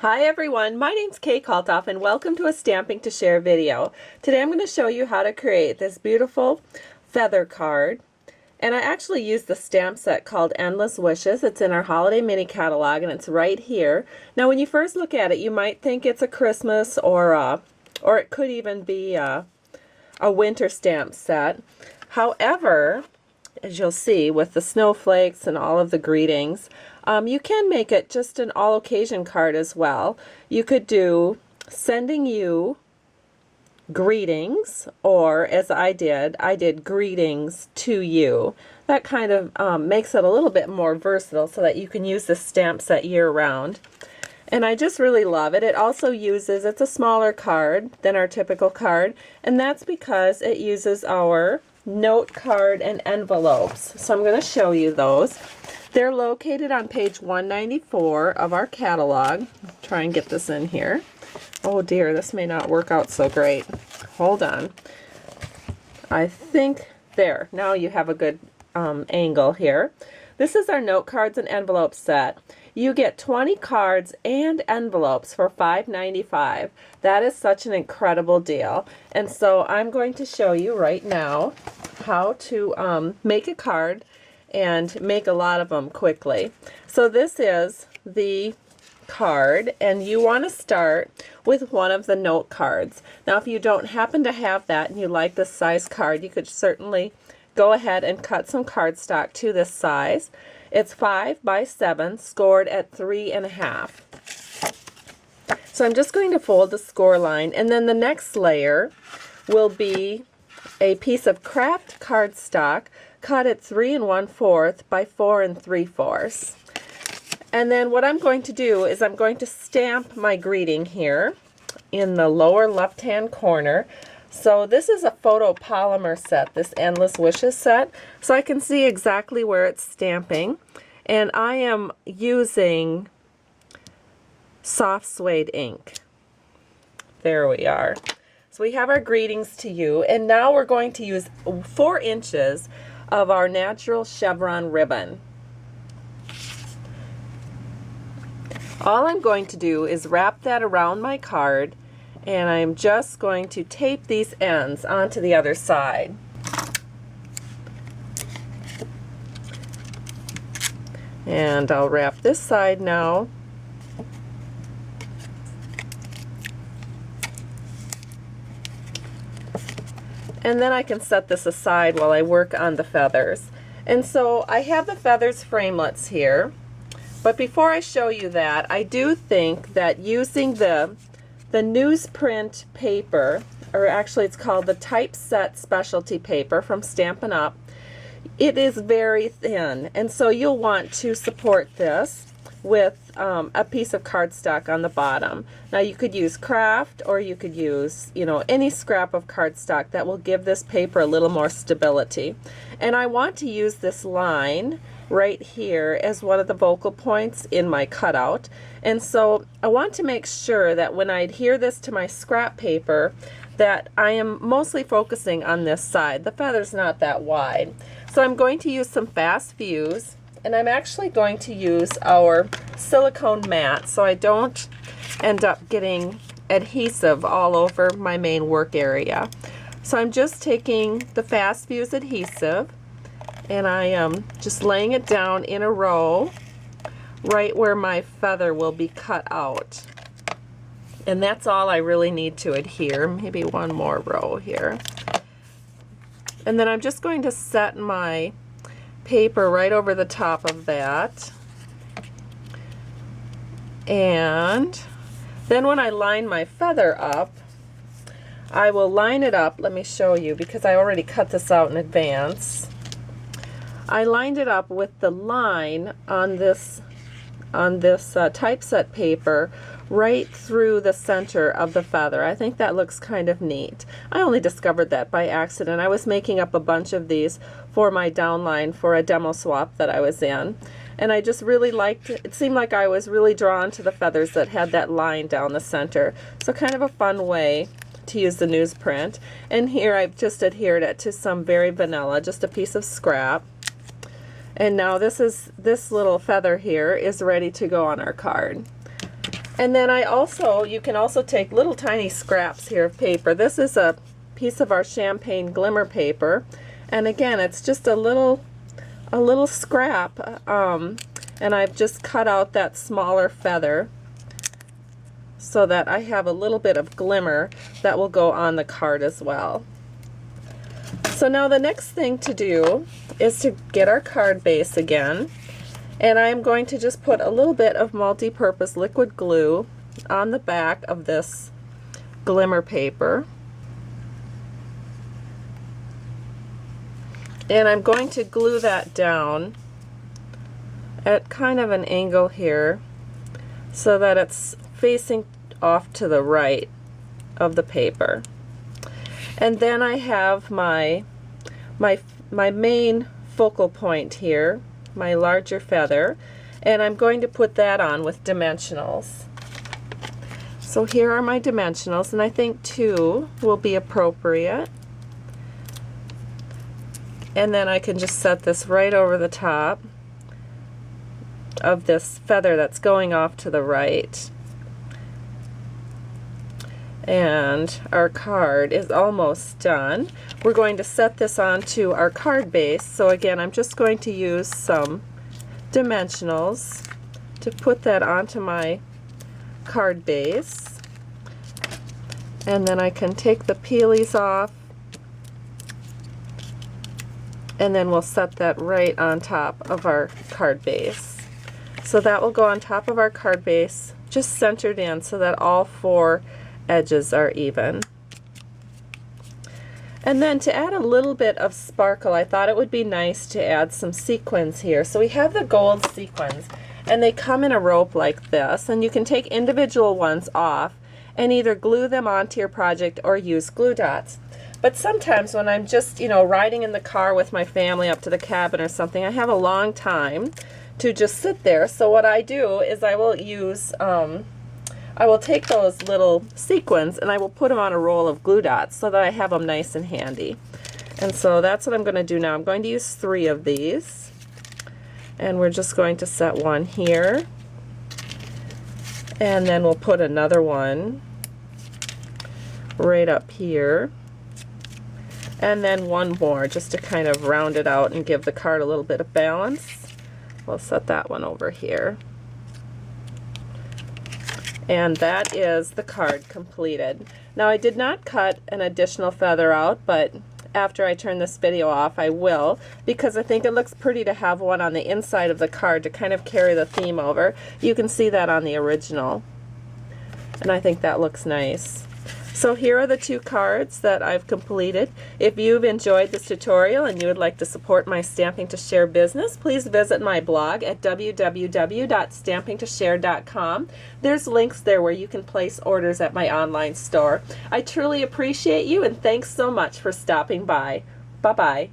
Hi everyone, my name's Kalthoff and welcome to a Stamping to Share video. Today I'm going to show you how to create this beautiful feather card. And I actually used the stamp set called Endless Wishes. It's in our holiday mini catalog and it's right here. Now when you first look at it you might think it's a Christmas or it could even be a winter stamp set. However, as you'll see with the snowflakes and all of the greetings, you can make it just an all occasion card as well. You could do sending you greetings, or as I did greetings to you. That kind of makes it a little bit more versatile so that you can use this stamp set year round. And I just really love it. It also uses, it's a smaller card than our typical card, and that's because it uses our note card and envelopes. So I'm going to show you those. They're located on page 194 of our catalog. Try and get this in here. Oh dear, this may not work out so great. Hold on. I think there. Now you have a good angle here. This is our note cards and envelopes set. You get 20 cards and envelopes for $5.95. That is such an incredible deal. And so I'm going to show you right now how to make a card and make a lot of them quickly. So this is the card, and you want to start with one of the note cards. Now if you don't happen to have that and you like this size card, you could certainly go ahead and cut some cardstock to this size. It's 5 by 7, scored at 3.5. So I'm just going to fold the score line, and then the next layer will be a piece of craft cardstock cut at 3 1/4 by 4 3/4. And then what I'm going to do is I'm going to stamp my greeting here in the lower left hand corner. So this is a photopolymer set, this Endless Wishes set, so I can see exactly where it's stamping. And I am using soft suede ink. There we are. So we have our greetings to you, and now we're going to use 4 inches of our natural chevron ribbon. All I'm going to do is wrap that around my card, and I'm just going to tape these ends onto the other side. And I'll wrap this side now. And then I can set this aside while I work on the feathers. And so I have the feathers framelits here. But before I show you that, I do think that using the newsprint paper, or actually it's called the Typeset Specialty Paper from Stampin' Up!, it is very thin, and so you'll want to support this with a piece of cardstock on the bottom. Now you could use craft, or you could use, any scrap of cardstock that will give this paper a little more stability. And I want to use this line right here as one of the focal points in my cutout. And so I want to make sure that when I adhere this to my scrap paper that I am mostly focusing on this side. The feather's not that wide. So I'm going to use some fast fuse, and I'm actually going to use our silicone mat so I don't end up getting adhesive all over my main work area. So I'm just taking the fast fuse adhesive, and I am just laying it down in a row right where my feather will be cut out. And that's all I really need to adhere. Maybe one more row here. And then I'm just going to set my paper right over the top of that. And then when I line my feather up, I will line it up. Let me show you, because I already cut this out in advance. I lined it up with the line on this typeset paper right through the center of the feather. I think that looks kind of neat. I only discovered that by accident. I was making up a bunch of these for my downline for a demo swap that I was in, and I just really liked it. It seemed like I was really drawn to the feathers that had that line down the center. So kind of a fun way to use the newsprint. And here I've just adhered it to some very vanilla, just a piece of scrap. And now this little feather here is ready to go on our card. And then you can also take little tiny scraps here of paper. This is a piece of our champagne glimmer paper, and again, it's just a little scrap, and I've just cut out that smaller feather so that I have a little bit of glimmer that will go on the card as well. So now the next thing to do is to get our card base again, and I'm going to just put a little bit of multi-purpose liquid glue on the back of this glimmer paper. And I'm going to glue that down at kind of an angle here so that it's facing off to the right of the paper. And then I have my main focal point here, my larger feather, and I'm going to put that on with dimensionals. So here are my dimensionals, and I think 2 will be appropriate. And then I can just set this right over the top of this feather that's going off to the right. And our card is almost done. We're going to set this onto our card base. So again, I'm just going to use some dimensionals to put that onto my card base. And then I can take the peelies off, and then we'll set that right on top of our card base. So that will go on top of our card base, just centered in so that all 4 edges are even. And then to add a little bit of sparkle, I thought it would be nice to add some sequins here. So we have the gold sequins, and they come in a rope like this, and you can take individual ones off and either glue them onto your project or use glue dots. But sometimes when I'm just, riding in the car with my family up to the cabin or something, I have a long time to just sit there. So what I do is I will use I will take those little sequins and I will put them on a roll of glue dots so that I have them nice and handy. And so that's what I'm going to do now. I'm going to use 3 of these, and we're just going to set one here, and then we'll put another one right up here, and then one more just to kind of round it out and give the card a little bit of balance. We'll set that one over here. And that is the card completed. Now I did not cut an additional feather out, but after I turn this video off I will, because I think it looks pretty to have one on the inside of the card to kind of carry the theme over. You can see that on the original, and I think that looks nice. So here are the 2 cards that I've completed. If you've enjoyed this tutorial and you would like to support my Stamping to Share business, please visit my blog at www.stampingtoshare.com. There's links there where you can place orders at my online store. I truly appreciate you, and thanks so much for stopping by. Bye-bye.